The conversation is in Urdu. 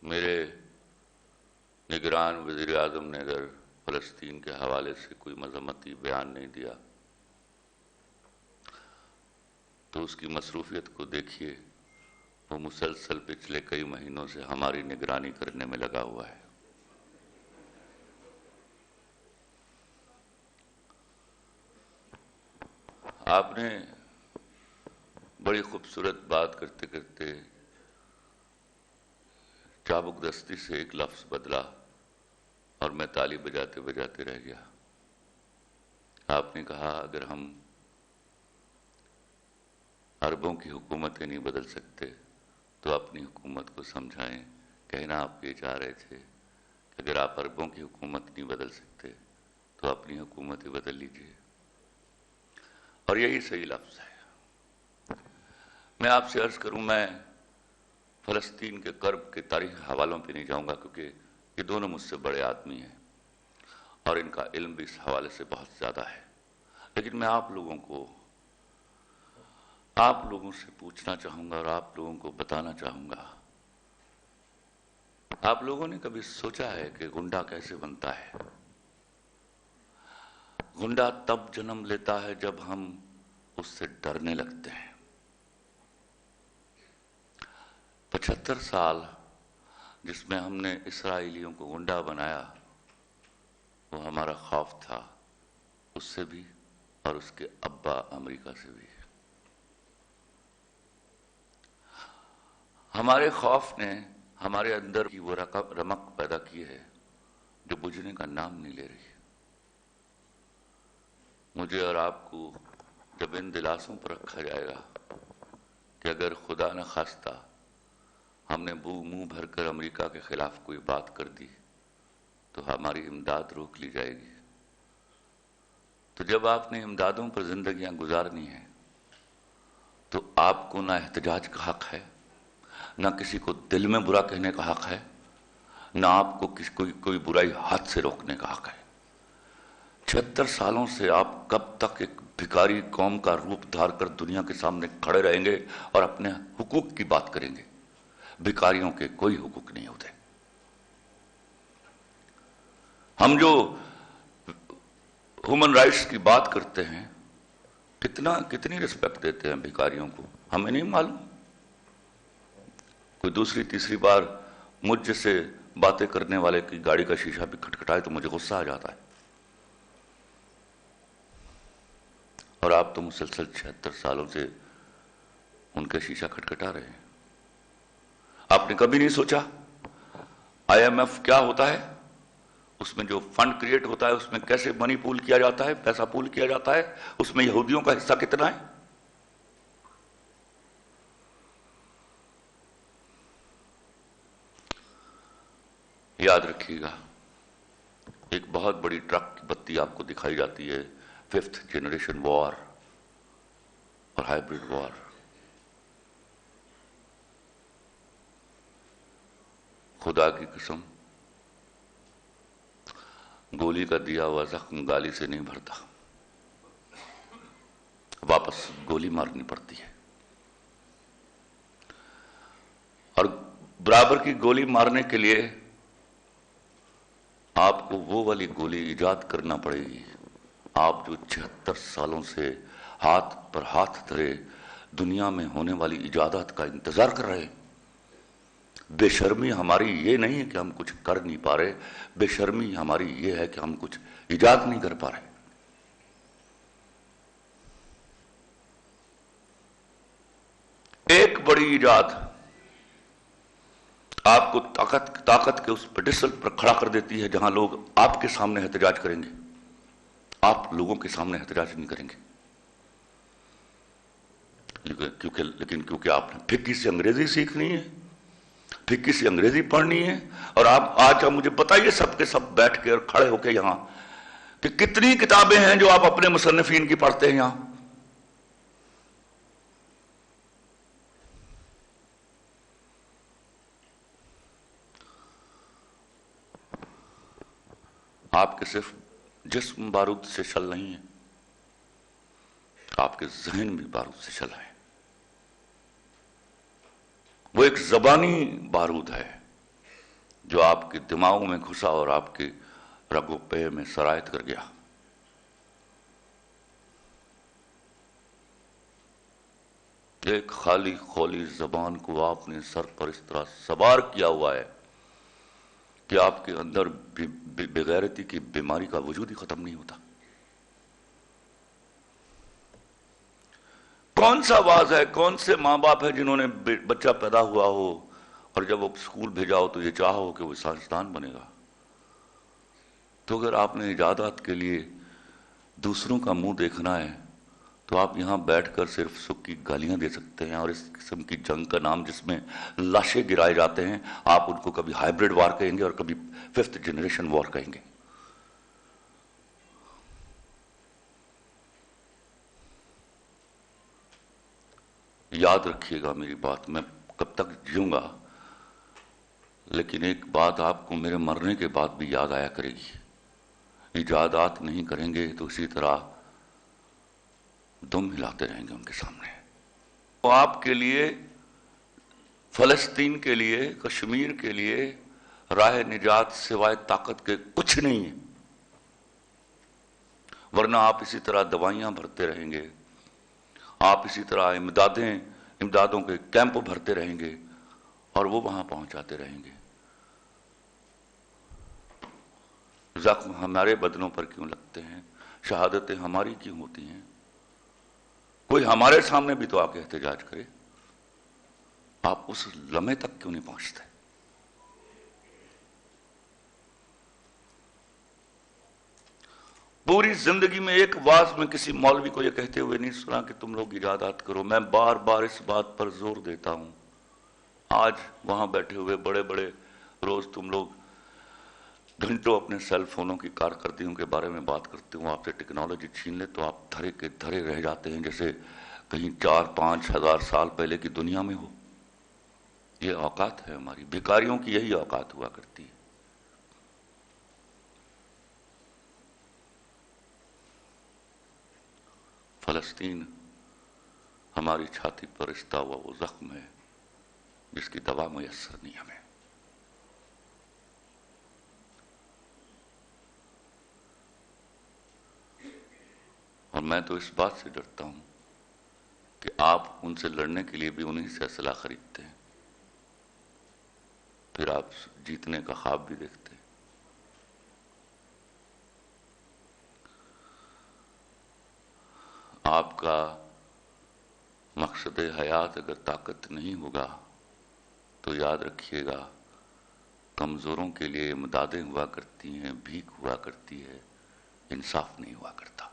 میرے نگران وزیر اعظم نے اگر فلسطین کے حوالے سے کوئی مذمتی بیان نہیں دیا تو اس کی مصروفیت کو دیکھیے، وہ مسلسل پچھلے کئی مہینوں سے ہماری نگرانی کرنے میں لگا ہوا ہے۔ آپ نے بڑی خوبصورت بات کرتے کرتے چابک دستی سے ایک لفظ بدلا اور میں تالی بجاتے بجاتے رہ گیا۔ آپ نے کہا اگر ہم عربوں کی حکومتیں نہیں بدل سکتے تو اپنی حکومت کو سمجھائیں۔ کہنا آپ یہ چاہ رہے تھے کہ اگر آپ عربوں کی حکومت نہیں بدل سکتے تو اپنی حکومت ہی بدل لیجیے، اور یہی صحیح لفظ ہے۔ میں آپ سے عرض کروں، میں فلسطین کے کرب کے تاریخی حوالوں پہ نہیں جاؤں گا کیونکہ یہ دونوں مجھ سے بڑے آدمی ہیں اور ان کا علم بھی اس حوالے سے بہت زیادہ ہے، لیکن میں آپ لوگوں سے پوچھنا چاہوں گا اور آپ لوگوں کو بتانا چاہوں گا، آپ لوگوں نے کبھی سوچا ہے کہ گنڈا کیسے بنتا ہے؟ گنڈا تب جنم لیتا ہے جب ہم اس سے ڈرنے لگتے ہیں۔ 75 سال جس میں ہم نے اسرائیلیوں کو گنڈا بنایا، وہ ہمارا خوف تھا، اس سے بھی اور اس کے ابا امریکہ سے بھی۔ ہمارے خوف نے ہمارے اندر کی وہ رمق پیدا کی ہے جو بجھنے کا نام نہیں لے رہی۔ مجھے اور آپ کو جب ان دلاسوں پر رکھا جائے گا کہ اگر خدا نہ خواستہ ہم نے منہ بھر کر امریکہ کے خلاف کوئی بات کر دی تو ہماری امداد روک لی جائے گی، تو جب آپ نے امدادوں پر زندگیاں گزارنی ہیں تو آپ کو نہ احتجاج کا حق ہے، نہ کسی کو دل میں برا کہنے کا حق ہے، نہ آپ کو کوئی برائی ہاتھ سے روکنے کا حق ہے۔ 76 سالوں سے آپ کب تک ایک بھکاری قوم کا روپ دھار کر دنیا کے سامنے کھڑے رہیں گے اور اپنے حقوق کی بات کریں گے؟ بھکاریوں کے کوئی حقوق نہیں ہوتے۔ ہم جو ہیومن رائٹس کی بات کرتے ہیں، کتنی رسپیکٹ دیتے ہیں بھکاریوں کو، ہمیں نہیں معلوم؟ کوئی دوسری تیسری بار مجھ جیسے باتیں کرنے والے کی گاڑی کا شیشہ بھی کھٹکھٹائے تو مجھے غصہ آ جاتا ہے، اور آپ تو مسلسل 76 سالوں سے ان کا شیشہ کھٹکھٹا رہے ہیں۔ آپ نے کبھی نہیں سوچا IMF کیا ہوتا ہے؟ اس میں جو فنڈ کریٹ ہوتا ہے اس میں کیسے منی پول کیا جاتا ہے، پیسہ پول کیا جاتا ہے، اس میں یہودیوں کا حصہ کتنا ہے؟ یاد رکھیے گا، ایک بہت بڑی ٹرک کی بتی آپ کو دکھائی جاتی ہے، 5th جنریشن وار اور ہائیبرڈ وار۔ خدا کی قسم، گولی کا دیا ہوا زخم گالی سے نہیں بھرتا، واپس گولی مارنی پڑتی ہے، اور برابر کی گولی مارنے کے لیے آپ کو وہ والی گولی ایجاد کرنا پڑے گی۔ آپ جو 76 سالوں سے ہاتھ پر ہاتھ دھرے دنیا میں ہونے والی ایجادات کا انتظار کر رہے ہیں۔ بے شرمی ہماری یہ نہیں ہے کہ ہم کچھ کر نہیں پا رہے، بے شرمی ہماری یہ ہے کہ ہم کچھ ایجاد نہیں کر پا رہے۔ ایک بڑی ایجاد آپ کو طاقت کے اس پیڈسٹل پر کھڑا کر دیتی ہے جہاں لوگ آپ کے سامنے احتجاج کریں گے، آپ لوگوں کے سامنے احتجاج نہیں کریں گے، لیکن کیونکہ آپ نے پھکی سے انگریزی سیکھنی ہے، پھکی سے انگریزی پڑھنی ہے، اور آپ آج مجھے بتائیے سب کے سب بیٹھ کے اور کھڑے ہو کے یہاں کہ کتنی کتابیں ہیں جو آپ اپنے مصنفین کی پڑھتے ہیں یہاں؟ آپ کے صرف جسم بارود سے شل نہیں ہے، آپ کے ذہن بھی بارود سے شل ہے۔ وہ ایک زبانی بارود ہے، جو آپ کے دماغوں میں گھسا اور آپ کے رگو پے میں سرایت کر گیا. ایک خالی خولی زبان کو آپ نے سر پر اس طرح سوار کیا ہوا ہے کہ آپ کے اندر بغیرتی کی بیماری کا وجود ہی ختم نہیں ہوتا. کون سا آواز ہے، کون سے ماں باپ ہے جنہوں نے بچہ پیدا ہوا ہو اور جب وہ اسکول بھیجا ہو تو یہ چاہا ہو کہ وہ سائنسدان بنے گا؟ تو اگر آپ نے ایجادات کے لیے دوسروں کا منہ دیکھنا ہے تو آپ یہاں بیٹھ کر صرف سکھ کی گالیاں دے سکتے ہیں، اور اس قسم کی جنگ کا نام جس میں لاشیں گرائے جاتے ہیں، آپ ان کو کبھی ہائیبرڈ وار کہیں گے اور کبھی 5th جنریشن وار کہیں گے. یاد رکھیے گا میری بات، میں کب تک جیوں گا لیکن ایک بات آپ کو میرے مرنے کے بعد بھی یاد آیا کرے گی. ایجادات نہیں کریں گے تو اسی طرح دم ہلاتے رہیں گے ان کے سامنے. تو آپ کے لیے، فلسطین کے لیے، کشمیر کے لیے راہ نجات سوائے طاقت کے کچھ نہیں ہے، ورنہ آپ اسی طرح دوائیاں بھرتے رہیں گے، آپ اسی طرح امدادوں کے کیمپ بھرتے رہیں گے اور وہ وہاں پہنچاتے رہیں گے. زخم ہمارے بدنوں پر کیوں لگتے ہیں؟ شہادتیں ہماری کیوں ہوتی ہیں؟ کوئی ہمارے سامنے بھی تو آ کے احتجاج کرے. آپ اس لمحے تک کیوں نہیں پہنچتے؟ پوری زندگی میں ایک واعظ میں کسی مولوی کو یہ کہتے ہوئے نہیں سنا کہ تم لوگ ایجادات کرو. میں بار بار اس بات پر زور دیتا ہوں. آج وہاں بیٹھے ہوئے بڑے بڑے، روز تم لوگ گھنٹوں اپنے سیل فونوں کی کارکردگیوں کے بارے میں بات کرتے ہوں، آپ سے ٹیکنالوجی چھین لے تو آپ دھرے کے دھرے رہ جاتے ہیں جیسے کہیں 4-5 ہزار سال پہلے کی دنیا میں ہو. یہ اوقات ہے ہماری، بھکاریوں کی یہی اوقات ہوا کرتی ہے. فلسطین ہماری چھاتی پر رشتہ ہوا وہ زخم ہے جس کی دوا میسر نہیں ہمیں. اور میں تو اس بات سے ڈرتا ہوں کہ آپ ان سے لڑنے کے لیے بھی انہیں سے اسلحہ خریدتے ہیں، پھر آپ جیتنے کا خواب بھی دیکھتے ہیں. آپ کا مقصد حیات اگر طاقت نہیں ہوگا تو یاد رکھیے گا کمزوروں کے لیے امدادیں ہوا کرتی ہیں، بھیک ہوا کرتی ہے، انصاف نہیں ہوا کرتا.